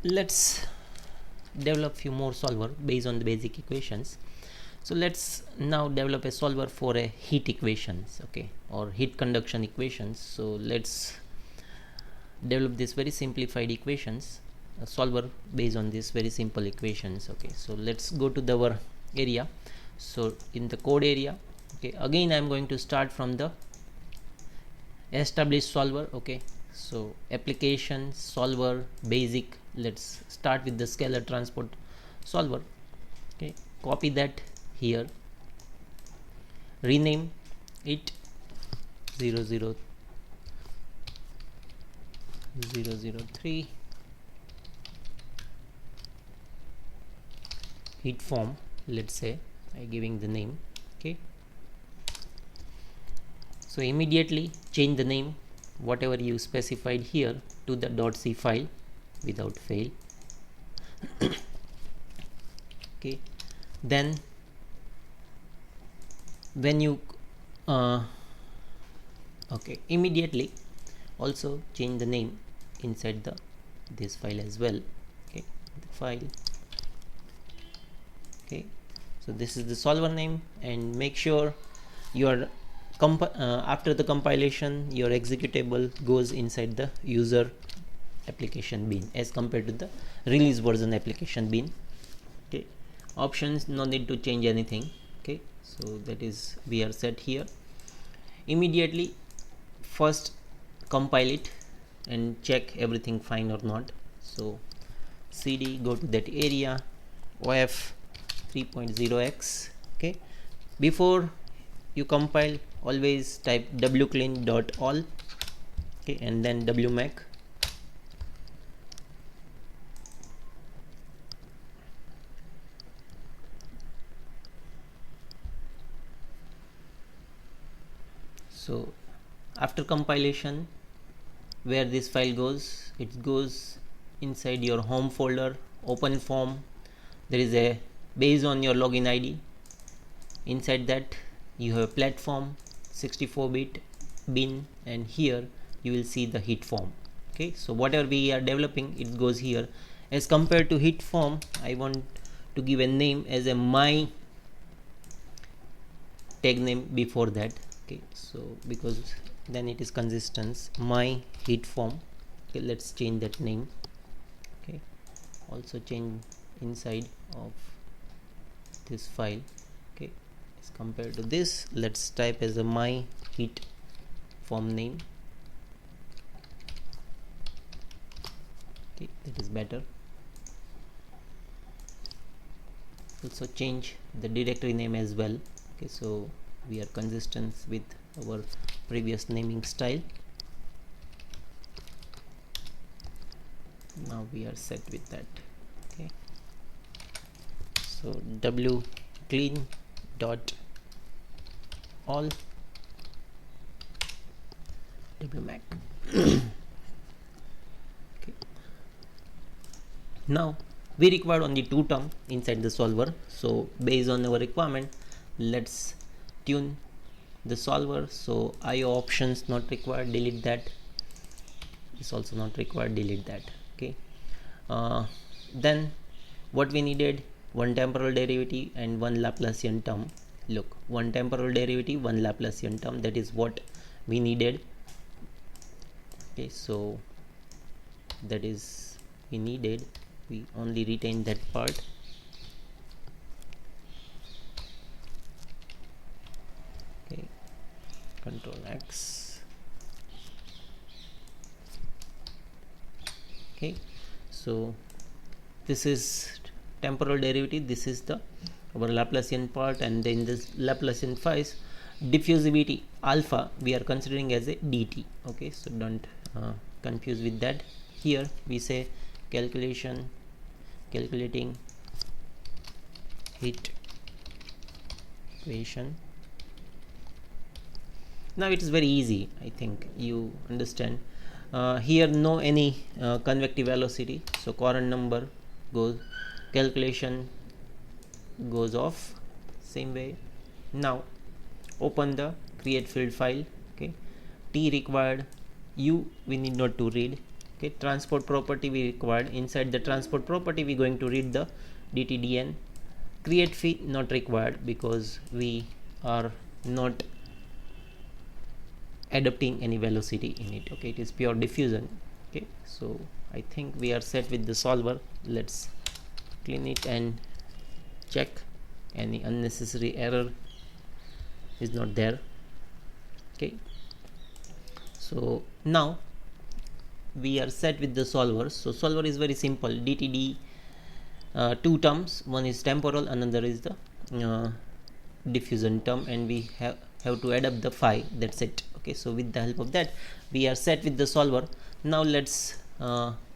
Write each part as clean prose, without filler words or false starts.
let's develop few more solver based on the basic equations. So let's now develop a solver for a heat equations, okay, or heat conduction equations. So let's develop this very simplified equations, a solver based on this very simple equations. Okay, so let's go to our area. So in the code area, okay, again I'm going to start from the established solver. Okay, so application solver basic, let's start with the scalar transport solver. Okay, copy that here, rename it 003 heat form, let's say I giving the name. Okay, so immediately change the name whatever you specified here to the .c file without fail. Okay, then when you okay, immediately also change the name inside this file as well. Okay, the file. Okay, so this is the solver name, and make sure your after the compilation your executable goes inside the user application bin as compared to the release version application bin. Okay, options, no need to change anything. Okay, so that is we are set here. Immediately first compile it and check everything fine or not. So cd, go to that area, OF 3.0x. okay, before you compile always type wclean.all, okay, and then wmac. So after compilation, where this file goes, it goes inside your home folder, OpenFOAM. There is a based on your login ID. Inside that you have a platform 64-bit bin, and here you will see the heat form. Okay, so whatever we are developing, it goes here. As compared to heat form, I want to give a name as a my tag name before that. Okay, so because then it is consistent, my heat form. Okay, let's change that name. Okay, also change inside of this file. Okay, as compared to this, let's type as a my heat form name. Okay, that is better. Also change the directory name as well. Okay, so we are consistent with our previous naming style. Now we are set with that. Okay, so wclean dot all wmac. Okay, now we require only two terms inside the solver. So based on our requirement, let's tune the solver. So IO options not required, delete that. Is also not required, delete that. Okay, then what we needed, one temporal derivative and one Laplacian term. Look, one temporal derivative, one Laplacian term, that is what we needed. Okay, so that is we needed, we only retain that part. Okay, Control X. Okay, so this is temporal derivative, this is the our Laplacian part, and then this Laplacian phase diffusivity alpha we are considering as a dt. Okay, so don't confuse with that. Here we say calculating heat equation. Now it is very easy, I think you understand. Here no any convective velocity, so current number goes, calculation goes off same way. Now open the create field file. Okay, t required, u we need not to read. Okay, transport property we required. Inside the transport property we're going to read the dtdn. Create fee not required because we are not adapting any velocity in it. Okay, it is pure diffusion. Okay, so I think we are set with the solver. Let's clean it and check any unnecessary error is not there. Okay, so now we are set with the solver. So solver is very simple. dtd, two terms, one is temporal, another is the diffusion term, and we have to add up the phi. That's it. Okay, so with the help of that we are set with the solver. Now let's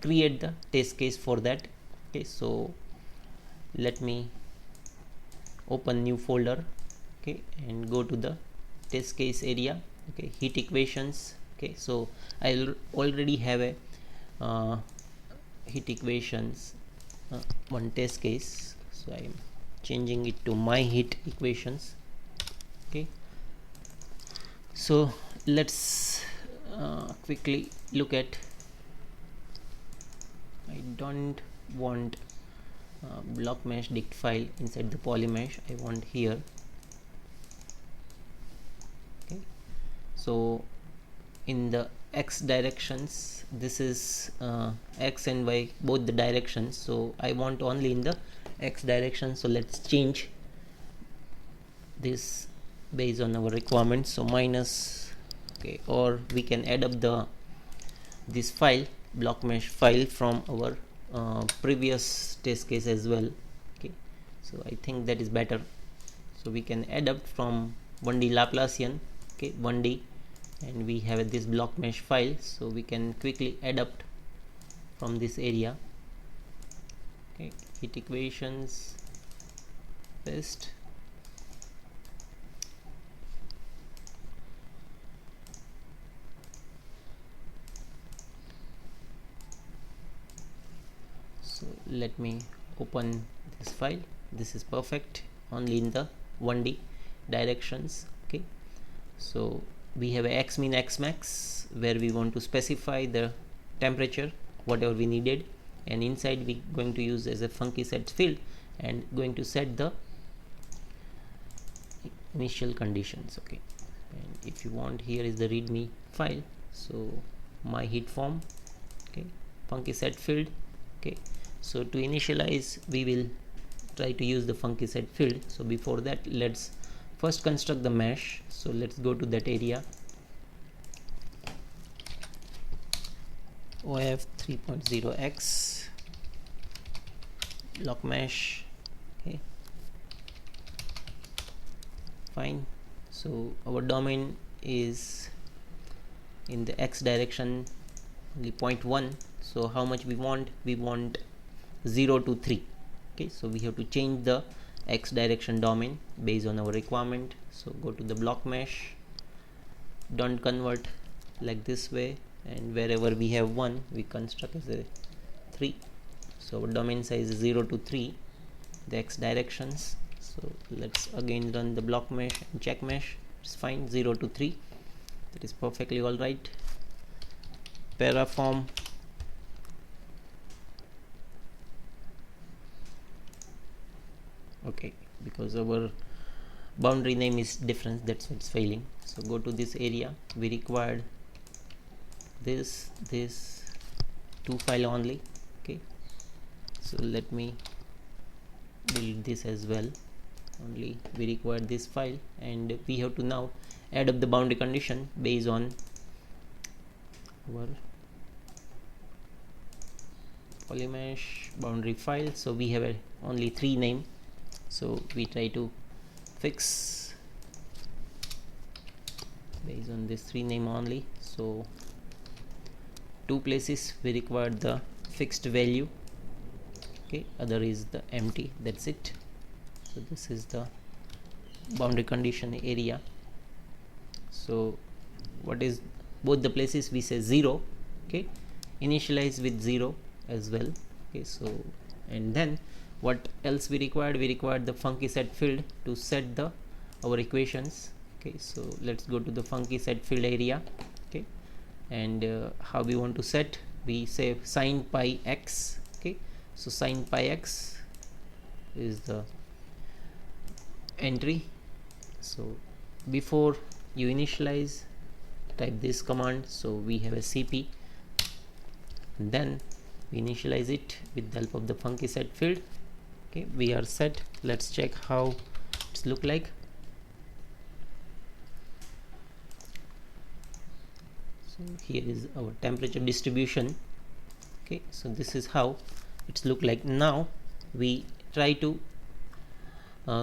create the test case for that. Okay, so let me open new folder. Okay, and go to the test case area. Okay, heat equations. Okay, so I already have a heat equations one test case, so I am changing it to my heat equations. Okay, so let's quickly look at. I don't want block mesh dict file inside the polymesh. I want here. Okay, so in the x directions, this is x and y both the directions, so I want only in the x direction. So let's change this based on our requirements. So minus, okay, or we can add up this file, block mesh file, from our previous test case as well. Okay, so I think that is better. So we can add up from 1D Laplacian. Okay, 1D, and we have this block mesh file, so we can quickly adapt from this area. Okay, heat equations, paste. So let me open this file. This is perfect, only in the 1D directions. Okay, so we have a x min x max where we want to specify the temperature whatever we needed, and inside we going to use as a funky set field and going to set the initial conditions. Okay, and if you want, here is the readme file. So my heat form. Okay, funky set field. Okay, so to initialize we will try to use the funky set field. So before that, let's first construct the mesh. So let's go to that area, OF 3.0x block mesh. Okay, fine. So our domain is in the x direction, only 0.1. so how much we want? We want 0 to 3. Okay, so we have to change the x direction domain based on our requirement. So go to the block mesh, don't convert like this way, and wherever we have 1 we construct as a 3. So our domain size is 0 to 3, the x directions. So let's again run the block mesh and check mesh. It's fine, 0 to 3, that is perfectly all right. Paraform, okay, because our boundary name is different, that's why it's failing. So go to this area, we required this two file only. Okay, so let me delete this as well. Only we require this file, and we have to now add up the boundary condition based on our polymesh boundary file. So we have only 3 name, so we try to fix based on this 3 name only. So 2 places we require the fixed value. Okay, other is the empty, that's it. So this is the boundary condition area. So what is both the places? We say 0. Okay, initialize with 0 as well. Okay, so and then what else we required? We required the funky set field to set our equations. Okay, so let's go to the funky set field area. Okay, and how we want to set? we say sin pi x. Okay, so sin pi x is the entry. So before you initialize, type this command. So we have a cp, and then we initialize it with the help of the funky set field. Okay, we are set. Let's check how it's look like. So here is our temperature distribution. Okay, so this is how it's look like. Now we try to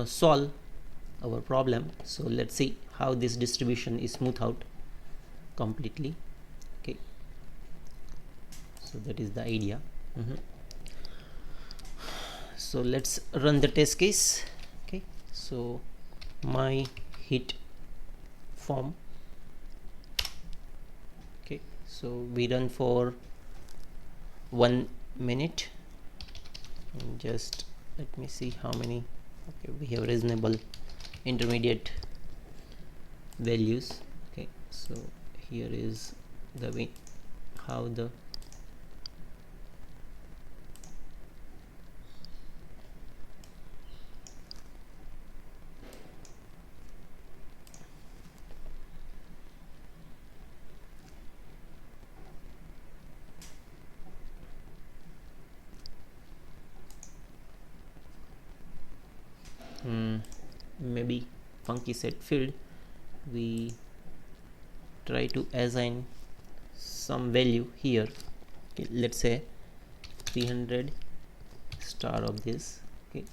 solve our problem. So let's see how this distribution is smooth out completely. Okay, so that is the idea. So let's run the test case. Okay, so my heat form. Okay, so we run for 1 minute, and just let me see how many. Okay, we have reasonable intermediate values. Okay, so here is the way how the maybe funky set field, we try to assign some value here. Okay, let's say 300 star of this. Okay,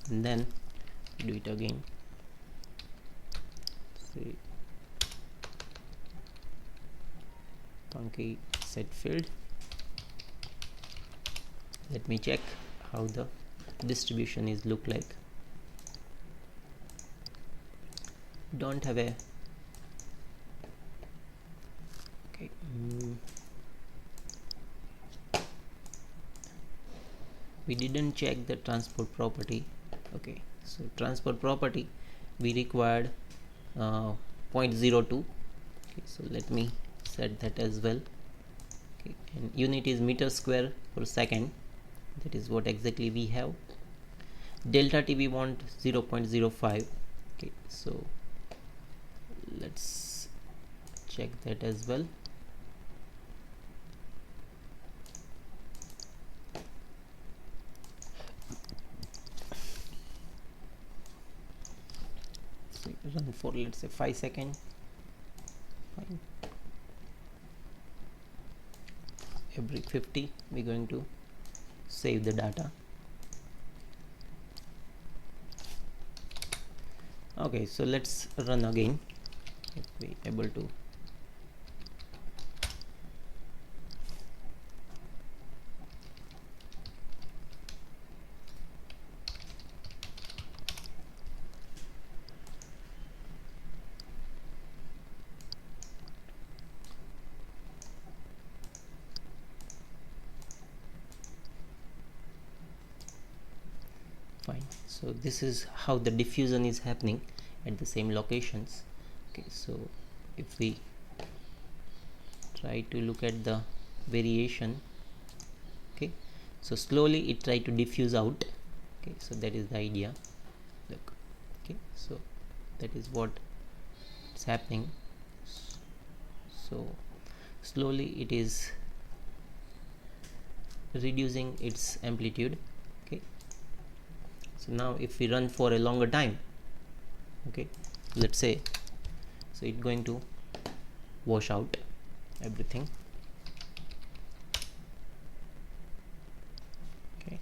and then do it again. See, funky set field. Let me check how the distribution is look like. Don't have a okay. We didn't check the transport property. Okay, so transport property we required 0.02. Okay, so let me set that as well. Okay, and unit is meter square per second. That is what exactly we have. Delta T we want 0.05. Okay, so let's check that as well. So run for, let's say, 5 seconds. Fine. Every 50 we're going to save the data. Okay, so let's run again. If we able to fine. So this is how the diffusion is happening at the same locations. Okay, so if we try to look at the variation, okay, so slowly it try to diffuse out. Okay, so that is the idea. Look, okay, so that is what is happening. So slowly it is reducing its amplitude. Okay, so now if we run for a longer time, okay, let's say, so it's going to wash out everything. Okay,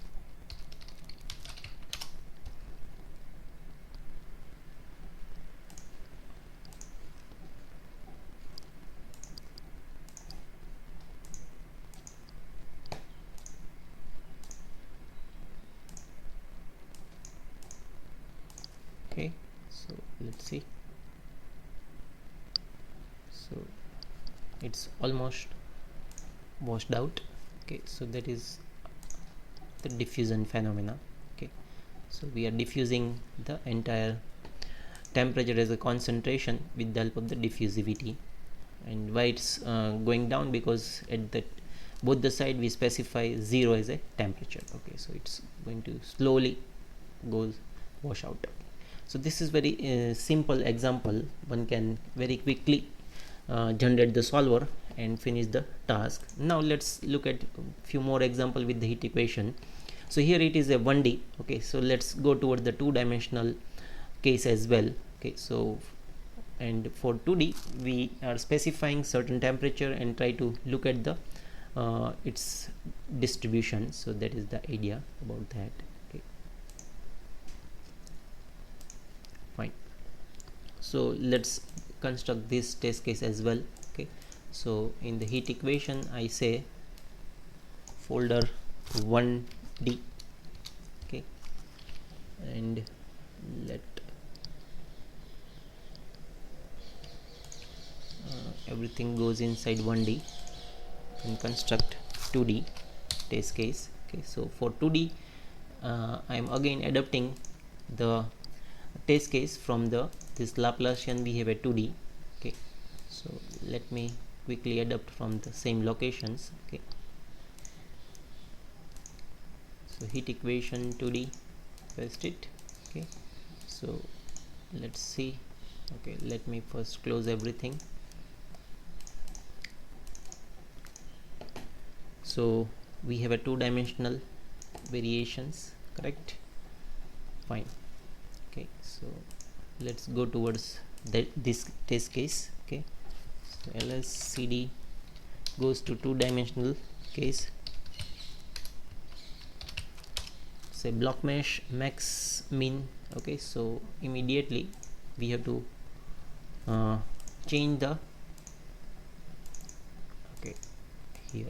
okay, so let's see. So it's almost washed out. Okay, so that is the diffusion phenomena. Okay, so we are diffusing the entire temperature as a concentration with the help of the diffusivity. And why it's going down? Because at the both the side we specify 0 as a temperature. Okay, so it's going to slowly goes wash out. So this is very simple example. One can very quickly generate the solver and finish the task. Now let's look at a few more example with the heat equation. So here it is a 1D. Okay, so let's go towards the two-dimensional case as well. Okay, so and for 2D we are specifying certain temperature and try to look at the its distribution. So that is the idea about that. Okay, fine. So let's construct this test case as well. Okay, so in the heat equation I say folder 1D. Okay, and let everything goes inside 1D and construct 2D test case. Okay, so for 2D I am again adapting the test case from the this Laplacian we have a 2D. Okay, so let me quickly adapt from the same locations. Okay, so heat equation 2D, paste it. Okay, so let's see. Okay, let me first close everything. So we have a two-dimensional variations, correct? Fine. Okay, so let's go towards this test case. Okay, so LSCD goes to two-dimensional case. Say block mesh max min. Okay, so immediately we have to change the here.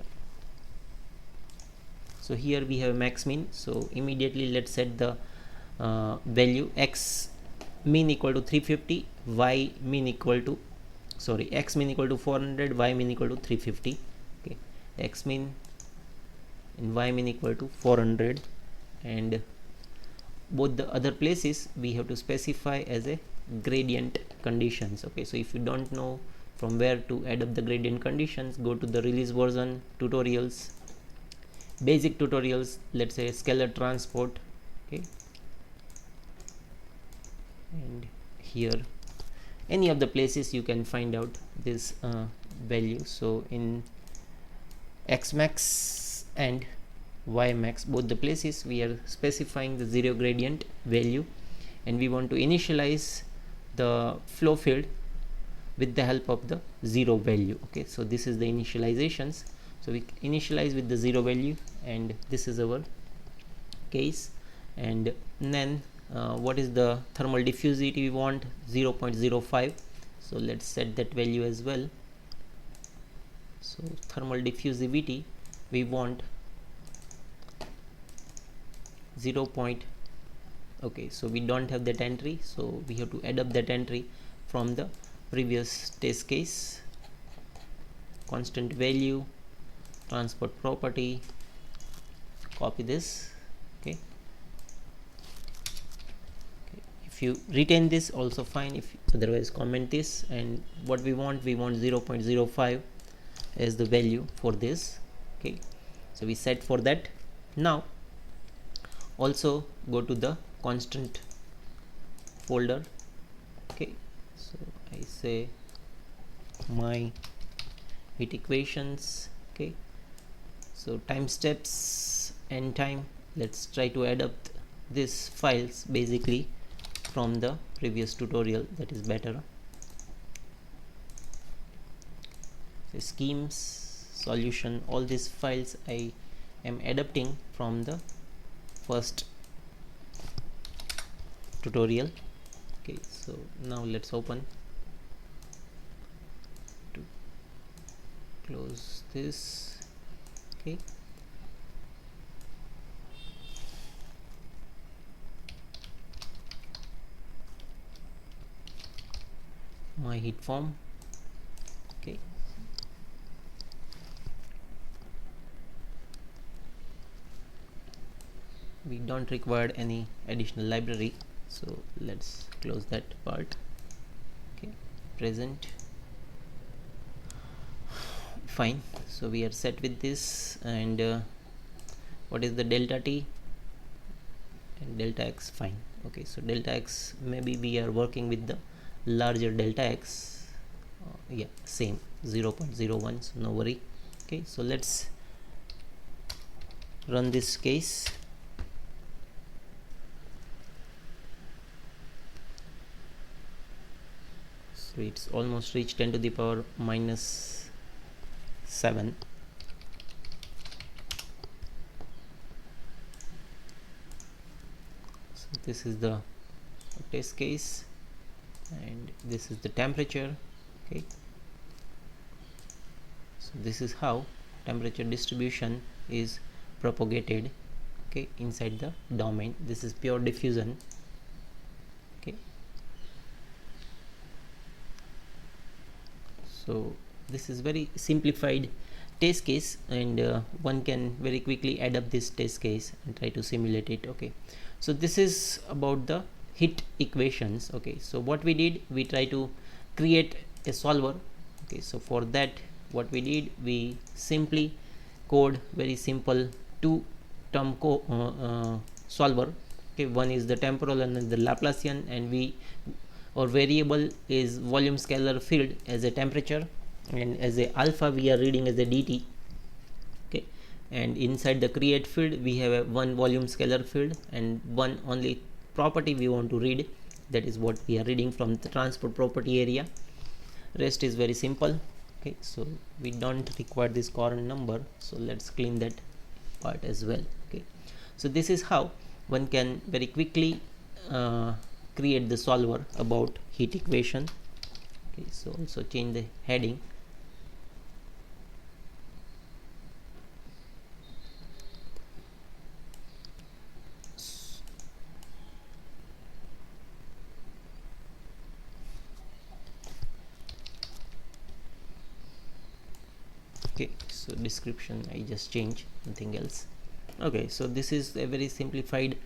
So here we have max min, so immediately let's set the value x min equal to 350, y min equal to x min equal to 400, y min equal to 350. Okay, x min and y min equal to 400, and both the other places we have to specify as a gradient conditions. Okay, so if you don't know from where to add up the gradient conditions, go to the release version tutorials, basic tutorials, let's say scalar transport. Okay, and here any of the places you can find out this value. So in x max and y max, both the places we are specifying the zero gradient value, and we want to initialize the flow field with the help of the zero value. Okay, so this is the initializations. So we initialize with the zero value, and this is our case. And then what is the thermal diffusivity we want? 0.05. so let's set that value as well. So thermal diffusivity we want 0. Okay, so we don't have that entry, so we have to add up that entry from the previous test case. Constant value, transport property, copy this. Okay, if you retain this also fine, if otherwise comment this. And what we want 0.05 as the value for this. Okay, so we set for that. Now also go to the constant folder. Okay, so I say my heat equations. Okay, so time steps and time, let's try to adapt these files basically from the previous tutorial, that is better. So schemes, solution, all these files I am adapting from the first tutorial. Okay, so now let's open to close this. Okay, my heat form. Okay, we don't require any additional library, so let's close that part. Okay, present. fine. So we are set with this, and what is the delta t and delta x? Fine. Okay, so delta x, maybe we are working with the larger delta x. Yeah, same 0.01, so no worry. Okay, so let's run this case. So it's almost reached 10 to the power minus 7. So this is the test case, and this is the temperature. Okay, so this is how temperature distribution is propagated, okay, inside the domain. This is pure diffusion. Okay, so this is very simplified test case, and one can very quickly add up this test case and try to simulate it. Okay, so this is about the heat equations. Okay, so what we did, we try to create a solver. Okay, so for that, what we did, we simply code very simple two term solver. Okay, one is the temporal and then the Laplacian, and our variable is volume scalar field as a temperature, and as a alpha we are reading as a dt. Okay, and inside the create field we have a one volume scalar field and one only property we want to read, that is what we are reading from the transport property area. Rest is very simple. Okay, so we don't require this current number, so let's clean that part as well. Okay, so this is how one can very quickly create the solver about heat equation. Okay, so also change the heading. Okay, so description I just change, nothing else. Okay, so this is a very simplified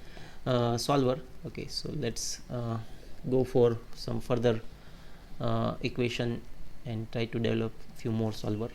solver. Okay, so let's go for some further equation and try to develop few more solver.